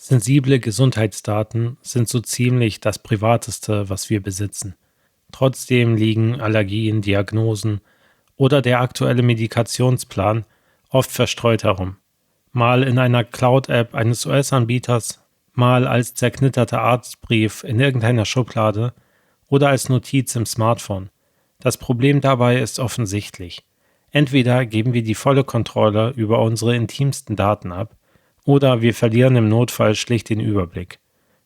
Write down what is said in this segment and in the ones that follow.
Sensible Gesundheitsdaten sind so ziemlich das Privateste, was wir besitzen. Trotzdem liegen Allergien, Diagnosen oder der aktuelle Medikationsplan oft verstreut herum. Mal in einer Cloud-App eines US-Anbieters, mal als zerknitterter Arztbrief in irgendeiner Schublade oder als Notiz im Smartphone. Das Problem dabei ist offensichtlich. Entweder geben wir die volle Kontrolle über unsere intimsten Daten ab, oder wir verlieren im Notfall schlicht den Überblick.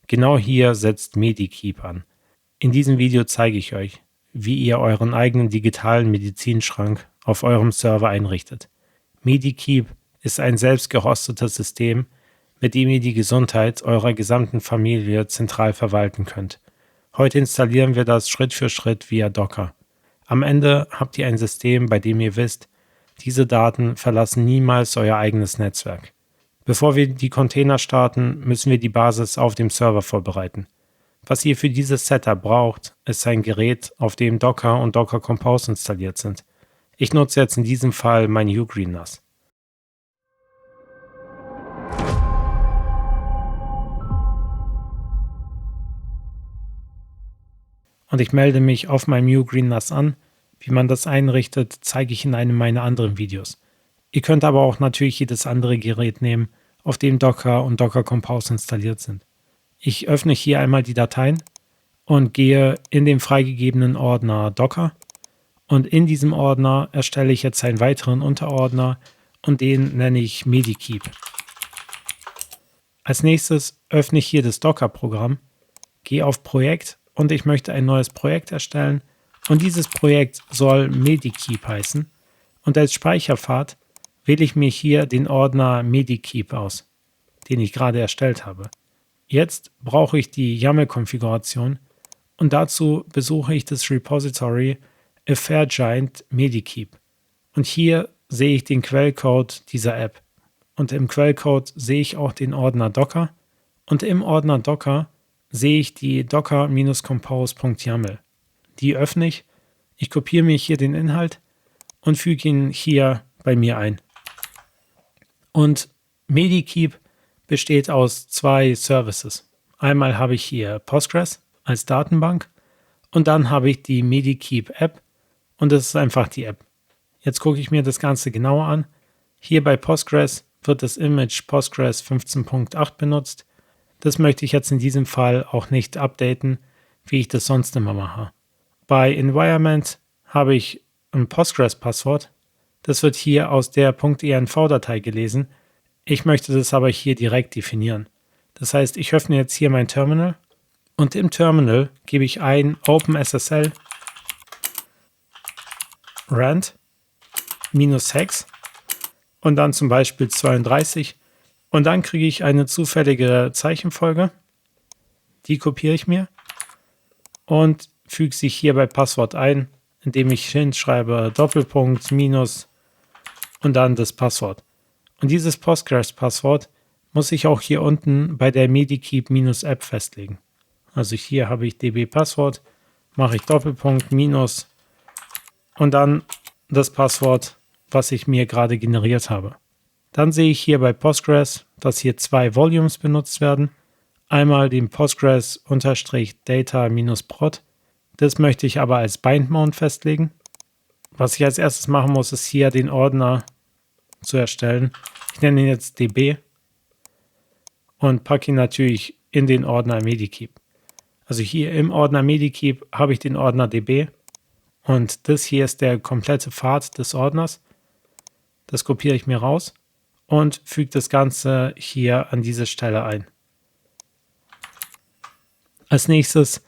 Genau hier setzt Medikeep an. In diesem Video zeige ich euch, wie ihr euren eigenen digitalen Medizinschrank auf eurem Server einrichtet. Medikeep ist ein selbst gehostetes System, mit dem ihr die Gesundheit eurer gesamten Familie zentral verwalten könnt. Heute installieren wir das Schritt für Schritt via Docker. Am Ende habt ihr ein System, bei dem ihr wisst, diese Daten verlassen niemals euer eigenes Netzwerk. Bevor wir die Container starten, müssen wir die Basis auf dem Server vorbereiten. Was ihr für dieses Setup braucht, ist ein Gerät, auf dem Docker und Docker Compose installiert sind. Ich nutze jetzt in diesem Fall mein Ugreen NAS. Und ich melde mich auf meinem Ugreen NAS an. Wie man das einrichtet, zeige ich in einem meiner anderen Videos. Ihr könnt aber auch natürlich jedes andere Gerät nehmen, auf dem Docker und Docker Compose installiert sind. Ich öffne hier einmal die Dateien und gehe in den freigegebenen Ordner Docker. Und in diesem Ordner erstelle ich jetzt einen weiteren Unterordner und den nenne ich Medikeep. Als nächstes öffne ich hier das Docker-Programm, gehe auf Projekt und ich möchte ein neues Projekt erstellen. Und dieses Projekt soll Medikeep heißen. Und als Speicherpfad wähle ich mir hier den Ordner Medikeep aus, den ich gerade erstellt habe. Jetzt brauche ich die YAML-Konfiguration und dazu besuche ich das Repository AffairGiant Medikeep. Und hier sehe ich den Quellcode dieser App. Und im Quellcode sehe ich auch den Ordner Docker. Und im Ordner Docker sehe ich die docker-compose.yaml. Die öffne ich. Ich kopiere mir hier den Inhalt und füge ihn hier bei mir ein. Und Medikeep besteht aus zwei Services. Einmal habe ich hier Postgres als Datenbank und dann habe ich die Medikeep App und das ist einfach die App. Jetzt gucke ich mir das Ganze genauer an. Hier bei Postgres wird das Image Postgres 15.8 benutzt. Das möchte ich jetzt in diesem Fall auch nicht updaten, wie ich das sonst immer mache. Bei Environment habe ich ein Postgres-Passwort. Das wird hier aus der .env-Datei gelesen. Ich möchte das aber hier direkt definieren. Das heißt, ich öffne jetzt hier mein Terminal und im Terminal gebe ich ein OpenSSL rand -hex und dann zum Beispiel 32 und dann kriege ich eine zufällige Zeichenfolge. Die kopiere ich mir und füge sie hier bei Passwort ein, indem ich hinschreibe Doppelpunkt minus und dann das Passwort. Und dieses Postgres-Passwort muss ich auch hier unten bei der Medikeep-App festlegen. Also hier habe ich db-Passwort, mache ich Doppelpunkt minus und dann das Passwort, was ich mir gerade generiert habe. Dann sehe ich hier bei Postgres, dass hier zwei Volumes benutzt werden. Einmal den Postgres-data-prod. Das möchte ich aber als Bindmount festlegen. Was ich als erstes machen muss, ist hier den Ordner zu erstellen. Ich nenne ihn jetzt db und packe ihn natürlich in den Ordner Medikeep. Also hier im Ordner Medikeep habe ich den Ordner db und das hier ist der komplette Pfad des Ordners. Das kopiere ich mir raus und füge das Ganze hier an diese Stelle ein. Als nächstes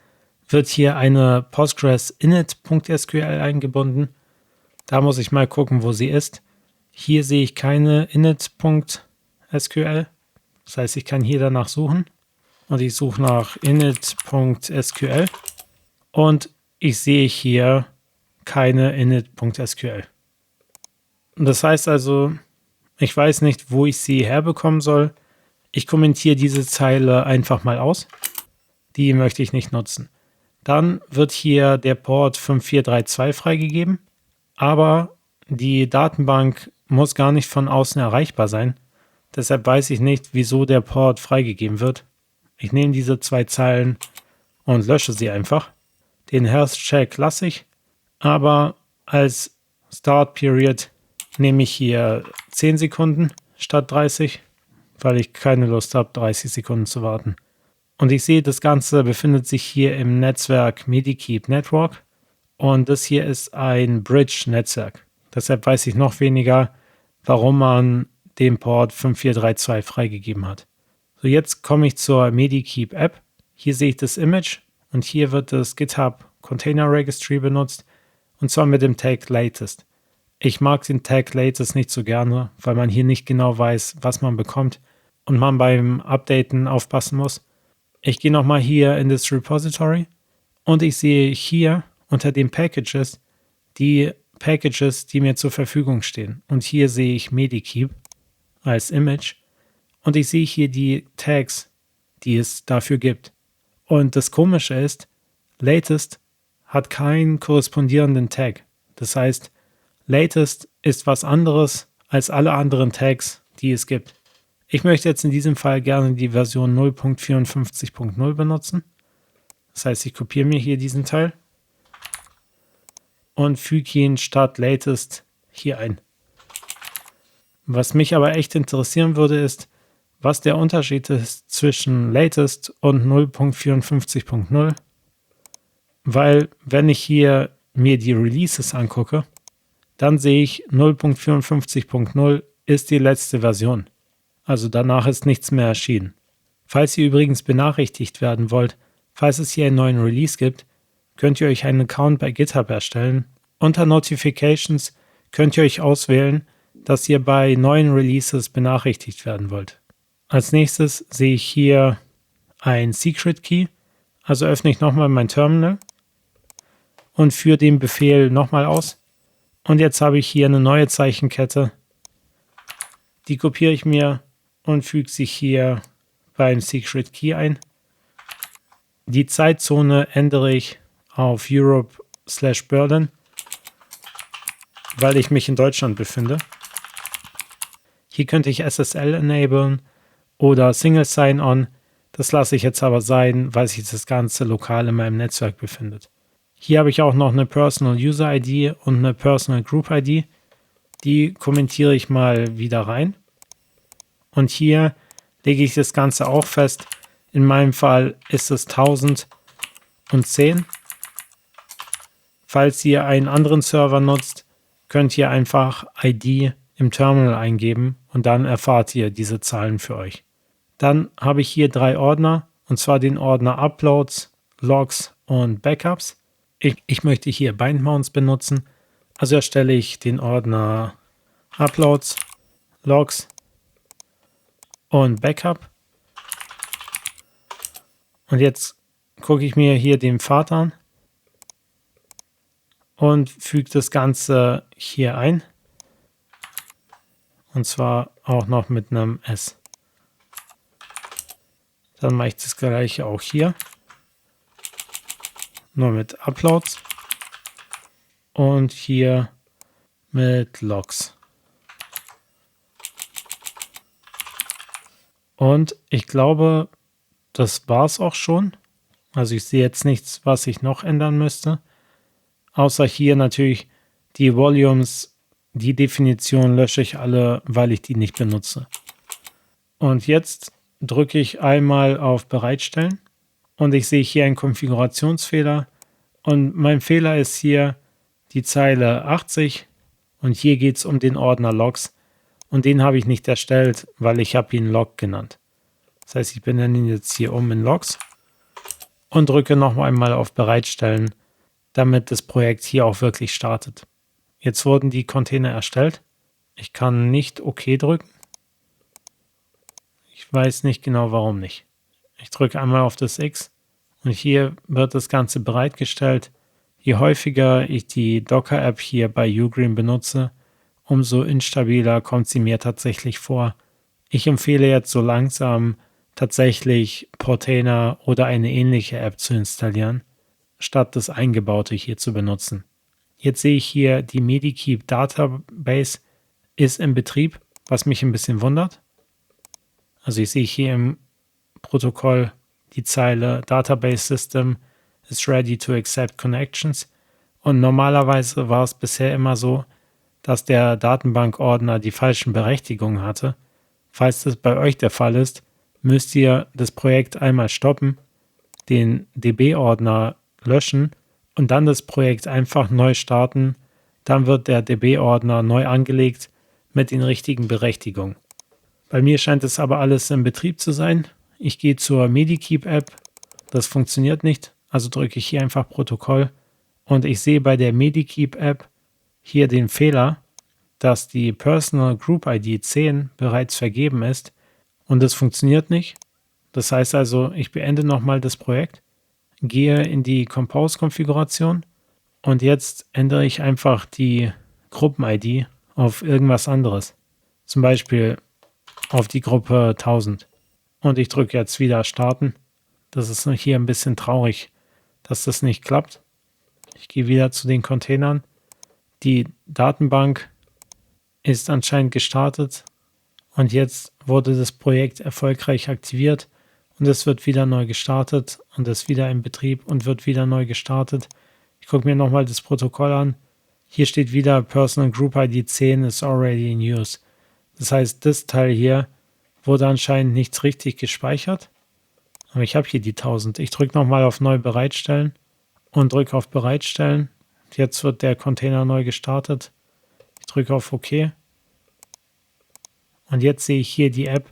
wird hier eine Postgres init.sql eingebunden. Da muss ich mal gucken, wo sie ist. Hier sehe ich keine init.sql. Das heißt, ich kann hier danach suchen. Und ich suche nach init.sql. Und ich sehe hier keine init.sql. Das heißt also, ich weiß nicht, wo ich sie herbekommen soll. Ich kommentiere diese Zeile einfach mal aus. Die möchte ich nicht nutzen. Dann wird hier der Port 5432 freigegeben, aber die Datenbank muss gar nicht von außen erreichbar sein, Deshalb weiß ich nicht, wieso der Port freigegeben wird. Ich nehme diese 2 Zeilen und lösche sie einfach. Den Health Check lasse ich, aber als Start Period nehme ich hier 10 Sekunden statt 30, weil ich keine Lust habe, 30 Sekunden zu warten. Und ich sehe, das Ganze befindet sich hier im Netzwerk Medikeep Network und das hier ist ein Bridge-Netzwerk. Deshalb weiß ich noch weniger, warum man den Port 5432 freigegeben hat. So, jetzt komme ich zur Medikeep App. Hier sehe ich das Image und hier wird das GitHub Container Registry benutzt und zwar mit dem Tag Latest. Ich mag den Tag Latest nicht so gerne, weil man hier nicht genau weiß, was man bekommt und man beim Updaten aufpassen muss. Ich gehe nochmal hier in das Repository und ich sehe hier unter den Packages die Packages, die mir zur Verfügung stehen. Und hier sehe ich Medikeep als Image und ich sehe hier die Tags, die es dafür gibt. Und das Komische ist, Latest hat keinen korrespondierenden Tag. Das heißt, Latest ist was anderes als alle anderen Tags, die es gibt. Ich möchte jetzt in diesem Fall gerne die Version 0.54.0 benutzen. Das heißt, ich kopiere mir hier diesen Teil und füge ihn statt Latest hier ein. Was mich aber echt interessieren würde, ist, was der Unterschied ist zwischen Latest und 0.54.0. Weil, wenn ich hier mir die Releases angucke, dann sehe ich 0.54.0 ist die letzte Version. Also danach ist nichts mehr erschienen. Falls ihr übrigens benachrichtigt werden wollt, falls es hier einen neuen Release gibt, könnt ihr euch einen Account bei GitHub erstellen. Unter Notifications könnt ihr euch auswählen, dass ihr bei neuen Releases benachrichtigt werden wollt. Als nächstes sehe ich hier ein Secret Key. Also öffne ich nochmal mein Terminal und führe den Befehl nochmal aus. Und jetzt habe ich hier eine neue Zeichenkette. Die kopiere ich mir und füge sie hier beim Secret Key ein. Die Zeitzone ändere ich auf Europe/Berlin, weil ich mich in Deutschland befinde. Hier könnte ich SSL enablen oder Single Sign-On. Das lasse ich jetzt aber sein, weil sich das Ganze lokal in meinem Netzwerk befindet. Hier habe ich auch noch eine Personal User ID und eine Personal Group ID. Die kommentiere ich mal wieder rein. Und hier lege ich das Ganze auch fest. In meinem Fall ist es 1010. Falls ihr einen anderen Server nutzt, könnt ihr einfach ID im Terminal eingeben und dann erfahrt ihr diese Zahlen für euch. Dann habe ich hier 3 Ordner, und zwar den Ordner Uploads, Logs und Backups. Ich möchte hier Bindmounts benutzen, also erstelle ich den Ordner Uploads, Logs und Backup. Und jetzt gucke ich mir hier den Pfad an und füge das Ganze hier ein. Und zwar auch noch mit einem S. Dann mache ich das gleiche auch hier. Nur mit Uploads. Und hier mit Logs. Und ich glaube, das war es auch schon. Also ich sehe jetzt nichts, was ich noch ändern müsste. Außer hier natürlich die Volumes, die Definition lösche ich alle, weil ich die nicht benutze. Und jetzt drücke ich einmal auf Bereitstellen und ich sehe hier einen Konfigurationsfehler. Und mein Fehler ist hier die Zeile 80 und hier geht es um den Ordner Logs. Und den habe ich nicht erstellt, weil ich habe ihn Log genannt. Das heißt, ich benenne ihn jetzt hier um in Logs und drücke noch einmal auf Bereitstellen, damit das Projekt hier auch wirklich startet. Jetzt wurden die Container erstellt. Ich kann nicht OK drücken. Ich weiß nicht genau, warum nicht. Ich drücke einmal auf das X und hier wird das Ganze bereitgestellt. Je häufiger ich die Docker-App hier bei Ugreen benutze, umso instabiler kommt sie mir tatsächlich vor. Ich empfehle jetzt so langsam tatsächlich Portainer oder eine ähnliche App zu installieren, statt das Eingebaute hier zu benutzen. Jetzt sehe ich hier, die Medikeep Database ist in Betrieb, was mich ein bisschen wundert. Also ich sehe hier im Protokoll die Zeile Database System is ready to accept connections. Und normalerweise war es bisher immer so, dass der Datenbankordner die falschen Berechtigungen hatte. Falls das bei euch der Fall ist, müsst ihr das Projekt einmal stoppen, den DB-Ordner löschen und dann das Projekt einfach neu starten. Dann wird der DB-Ordner neu angelegt mit den richtigen Berechtigungen. Bei mir scheint es aber alles im Betrieb zu sein. Ich gehe zur Medikeep-App. Das funktioniert nicht, also drücke ich hier einfach Protokoll und ich sehe bei der Medikeep-App hier den Fehler, dass die Personal Group ID 10 bereits vergeben ist und es funktioniert nicht. Das heißt also, ich beende nochmal das Projekt, gehe in die Compose-Konfiguration und jetzt ändere ich einfach die Gruppen-ID auf irgendwas anderes. Zum Beispiel auf die Gruppe 1000. Und ich drücke jetzt wieder Starten. Das ist hier ein bisschen traurig, dass das nicht klappt. Ich gehe wieder zu den Containern. Die Datenbank ist anscheinend gestartet und jetzt wurde das Projekt erfolgreich aktiviert und es wird wieder neu gestartet und ist wieder in Betrieb und wird wieder neu gestartet. Ich gucke mir nochmal das Protokoll an. Hier steht wieder Personal Group ID 10 is already in use. Das heißt, das Teil hier wurde anscheinend nicht richtig gespeichert. Aber ich habe hier die 1000. Ich drücke nochmal auf Neu bereitstellen und drücke auf Bereitstellen. Jetzt wird der Container neu gestartet. Ich drücke auf OK. Und jetzt sehe ich hier die App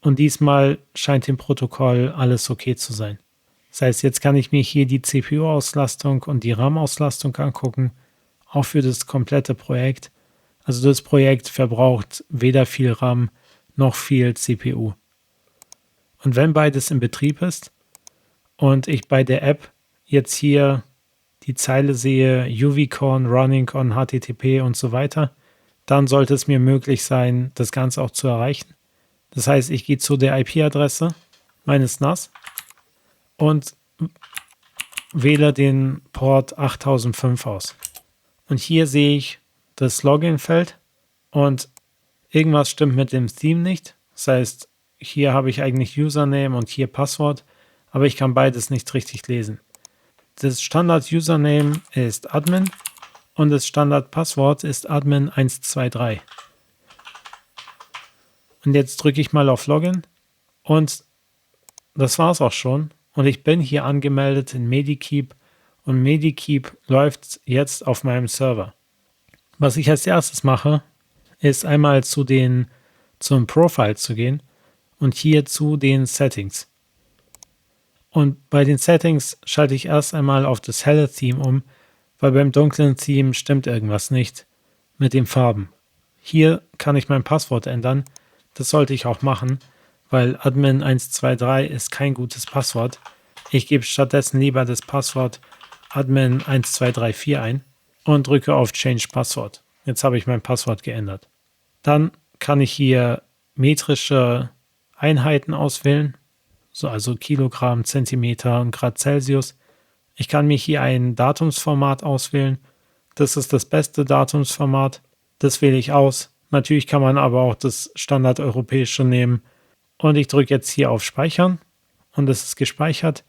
und diesmal scheint im Protokoll alles okay zu sein. Das heißt, jetzt kann ich mir hier die CPU-Auslastung und die RAM-Auslastung angucken, auch für das komplette Projekt. Also das Projekt verbraucht weder viel RAM noch viel CPU. Und wenn beides in Betrieb ist und ich bei der App jetzt hier die Zeile sehe, UVCon, Running on HTTP und so weiter, dann sollte es mir möglich sein, das Ganze auch zu erreichen. Das heißt, ich gehe zu der IP-Adresse meines NAS und wähle den Port 8005 aus. Und hier sehe ich das Login-Feld und irgendwas stimmt mit dem Theme nicht. Das heißt, hier habe ich eigentlich Username und hier Passwort, aber ich kann beides nicht richtig lesen. Das Standard-Username ist Admin und das Standard-Passwort ist Admin123. Und jetzt drücke ich mal auf Login und das war es auch schon. Und ich bin hier angemeldet in Medikeep und Medikeep läuft jetzt auf meinem Server. Was ich als erstes mache, ist einmal zum Profile zu gehen und hier zu den Settings. Und bei den Settings schalte ich erst einmal auf das helle Theme um, weil beim dunklen Theme stimmt irgendwas nicht mit den Farben. Hier kann ich mein Passwort ändern. Das sollte ich auch machen, weil Admin123 ist kein gutes Passwort. Ich gebe stattdessen lieber das Passwort Admin123 ein und drücke auf Change Passwort. Jetzt habe ich mein Passwort geändert. Dann kann ich hier metrische Einheiten auswählen, so also Kilogramm, Zentimeter und Grad Celsius. Ich kann mir hier ein Datumsformat auswählen. Das ist das beste Datumsformat. Das wähle ich aus. Natürlich kann man aber auch das standardeuropäische nehmen. Und ich drücke jetzt hier auf Speichern und es ist gespeichert.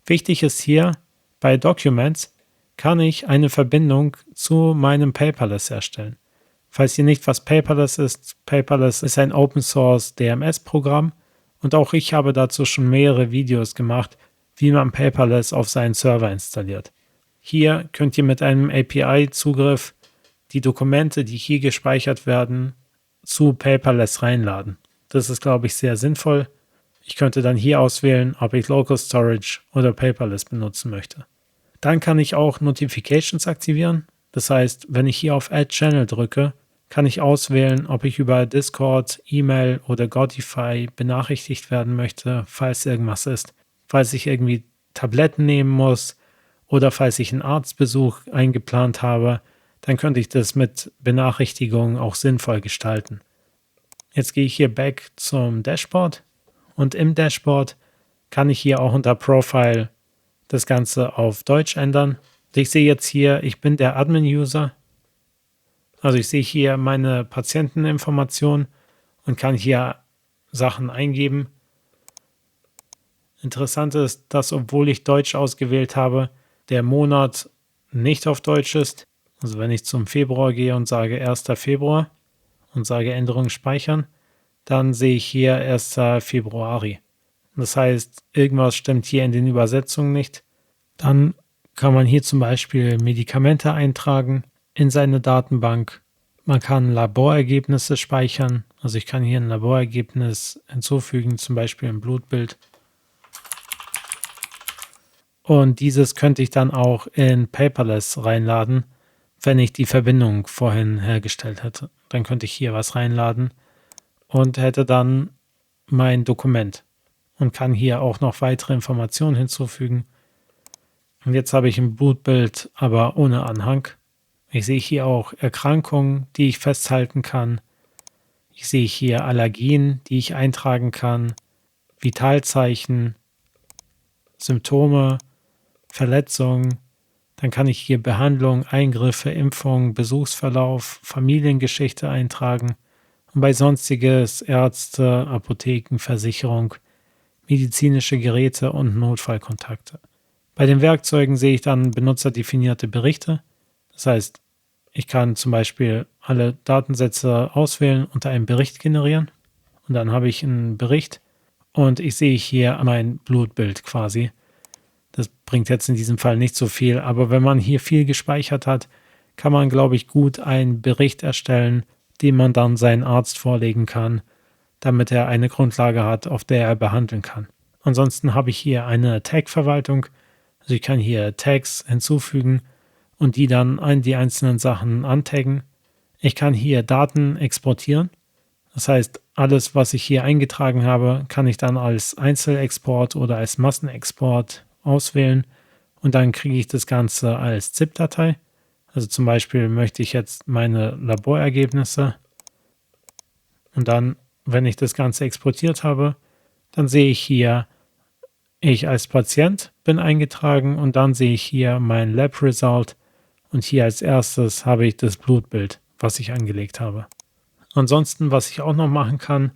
Wichtig ist hier, bei Documents kann ich eine Verbindung zu meinem Paperless erstellen. Falls ihr nicht was Paperless ist ein Open Source DMS-Programm und auch ich habe dazu schon mehrere Videos gemacht, wie man Paperless auf seinen Server installiert. Hier könnt ihr mit einem API-Zugriff die Dokumente, die hier gespeichert werden, zu Paperless reinladen. Das ist, glaube ich, sehr sinnvoll. Ich könnte dann hier auswählen, ob ich Local Storage oder Paperless benutzen möchte. Dann kann ich auch Notifications aktivieren. Das heißt, wenn ich hier auf Add Channel drücke, kann ich auswählen, ob ich über Discord, E-Mail oder Godify benachrichtigt werden möchte, falls irgendwas ist. Falls ich irgendwie Tabletten nehmen muss oder falls ich einen Arztbesuch eingeplant habe, dann könnte ich das mit Benachrichtigungen auch sinnvoll gestalten. Jetzt gehe ich hier back zum Dashboard und im Dashboard kann ich hier auch unter Profile das Ganze auf Deutsch ändern. Ich sehe jetzt hier, ich bin der Admin-User. Also ich sehe hier meine Patienteninformationen und kann hier Sachen eingeben. Interessant ist, dass obwohl ich Deutsch ausgewählt habe, der Monat nicht auf Deutsch ist. Also wenn ich zum Februar gehe und sage 1. Februar und sage Änderung speichern, dann sehe ich hier 1. Februari. Das heißt, irgendwas stimmt hier in den Übersetzungen nicht. Dann kann man hier zum Beispiel Medikamente eintragen in seine Datenbank. Man kann Laborergebnisse speichern. Also ich kann hier ein Laborergebnis hinzufügen, zum Beispiel ein Blutbild. Und dieses könnte ich dann auch in Paperless reinladen, wenn ich die Verbindung vorhin hergestellt hätte. Dann könnte ich hier was reinladen und hätte dann mein Dokument und kann hier auch noch weitere Informationen hinzufügen. Und jetzt habe ich ein Blutbild, aber ohne Anhang. Ich sehe hier auch Erkrankungen, die ich festhalten kann. Ich sehe hier Allergien, die ich eintragen kann, Vitalzeichen, Symptome, Verletzungen. Dann kann ich hier Behandlung, Eingriffe, Impfung, Besuchsverlauf, Familiengeschichte eintragen und bei Sonstiges Ärzte, Apotheken, Versicherung, medizinische Geräte und Notfallkontakte. Bei den Werkzeugen sehe ich dann benutzerdefinierte Berichte. Das heißt, ich kann zum Beispiel alle Datensätze auswählen und einen Bericht generieren. Und dann habe ich einen Bericht und ich sehe hier mein Blutbild quasi. Das bringt jetzt in diesem Fall nicht so viel, aber wenn man hier viel gespeichert hat, kann man, glaube ich, gut einen Bericht erstellen, den man dann seinen Arzt vorlegen kann, damit er eine Grundlage hat, auf der er behandeln kann. Ansonsten habe ich hier eine Tag-Verwaltung. Also ich kann hier Tags hinzufügen und die dann an die einzelnen Sachen antaggen. Ich kann hier Daten exportieren. Das heißt, alles, was ich hier eingetragen habe, kann ich dann als Einzelexport oder als Massenexport auswählen und dann kriege ich das Ganze als ZIP-Datei. Also zum Beispiel möchte ich jetzt meine Laborergebnisse und dann, wenn ich das Ganze exportiert habe, dann sehe ich hier, ich als Patient bin eingetragen und dann sehe ich hier mein Lab Result und hier als erstes habe ich das Blutbild, was ich angelegt habe. Ansonsten, was ich auch noch machen kann,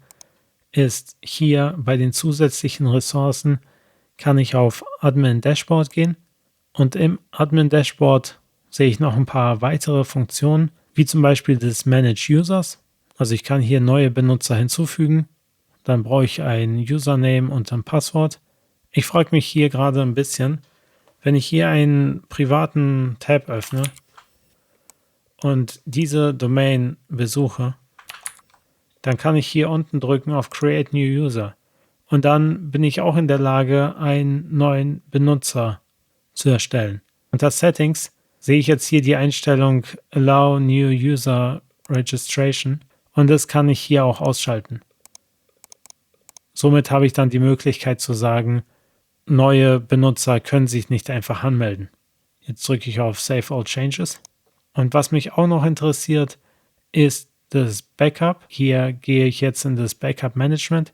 ist hier bei den zusätzlichen Ressourcen kann ich auf Admin Dashboard gehen und im Admin Dashboard sehe ich noch ein paar weitere Funktionen, wie zum Beispiel das Manage Users. Also ich kann hier neue Benutzer hinzufügen, dann brauche ich ein Username und ein Passwort. Ich frage mich hier gerade ein bisschen, wenn ich hier einen privaten Tab öffne und diese Domain besuche, dann kann ich hier unten drücken auf Create New User. Und dann bin ich auch in der Lage, einen neuen Benutzer zu erstellen. Unter Settings sehe ich jetzt hier die Einstellung Allow New User Registration und das kann ich hier auch ausschalten. Somit habe ich dann die Möglichkeit zu sagen, neue Benutzer können sich nicht einfach anmelden. Jetzt drücke ich auf Save All Changes. Und was mich auch noch interessiert, ist das Backup. Hier gehe ich jetzt in das Backup Management.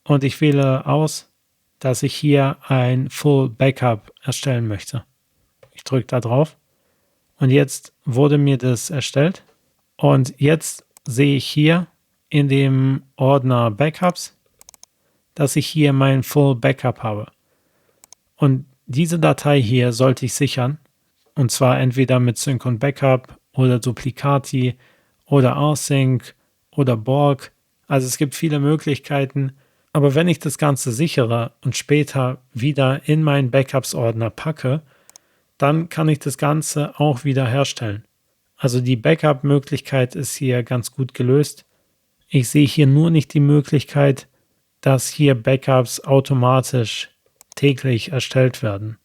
Und ich wähle aus, dass ich hier ein Full Backup erstellen möchte. Ich drücke da drauf und jetzt wurde mir das erstellt. Und jetzt sehe ich hier in dem Ordner Backups, dass ich hier mein Full Backup habe. Und diese Datei hier sollte ich sichern. Und zwar entweder mit Sync und Backup oder Duplicati oder Rsync oder Borg. Also es gibt viele Möglichkeiten. Aber wenn ich das Ganze sichere und später wieder in meinen Backups-Ordner packe, dann kann ich das Ganze auch wieder herstellen. Also die Backup-Möglichkeit ist hier ganz gut gelöst. Ich sehe hier nur nicht die Möglichkeit, dass hier Backups automatisch täglich erstellt werden.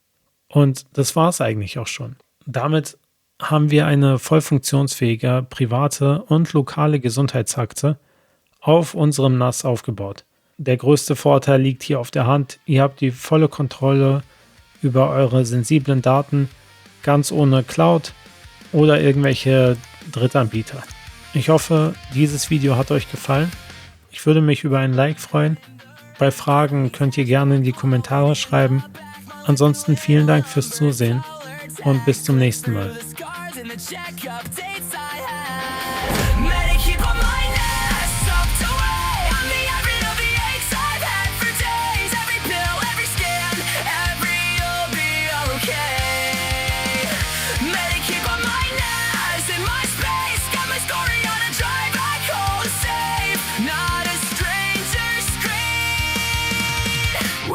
Und das war es eigentlich auch schon. Damit haben wir eine voll funktionsfähige private und lokale Gesundheitsakte auf unserem NAS aufgebaut. Der größte Vorteil liegt hier auf der Hand. Ihr habt die volle Kontrolle über eure sensiblen Daten, ganz ohne Cloud oder irgendwelche Drittanbieter. Ich hoffe, dieses Video hat euch gefallen. Ich würde mich über ein Like freuen. Bei Fragen könnt ihr gerne in die Kommentare schreiben. Ansonsten vielen Dank fürs Zusehen und bis zum nächsten Mal.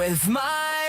with my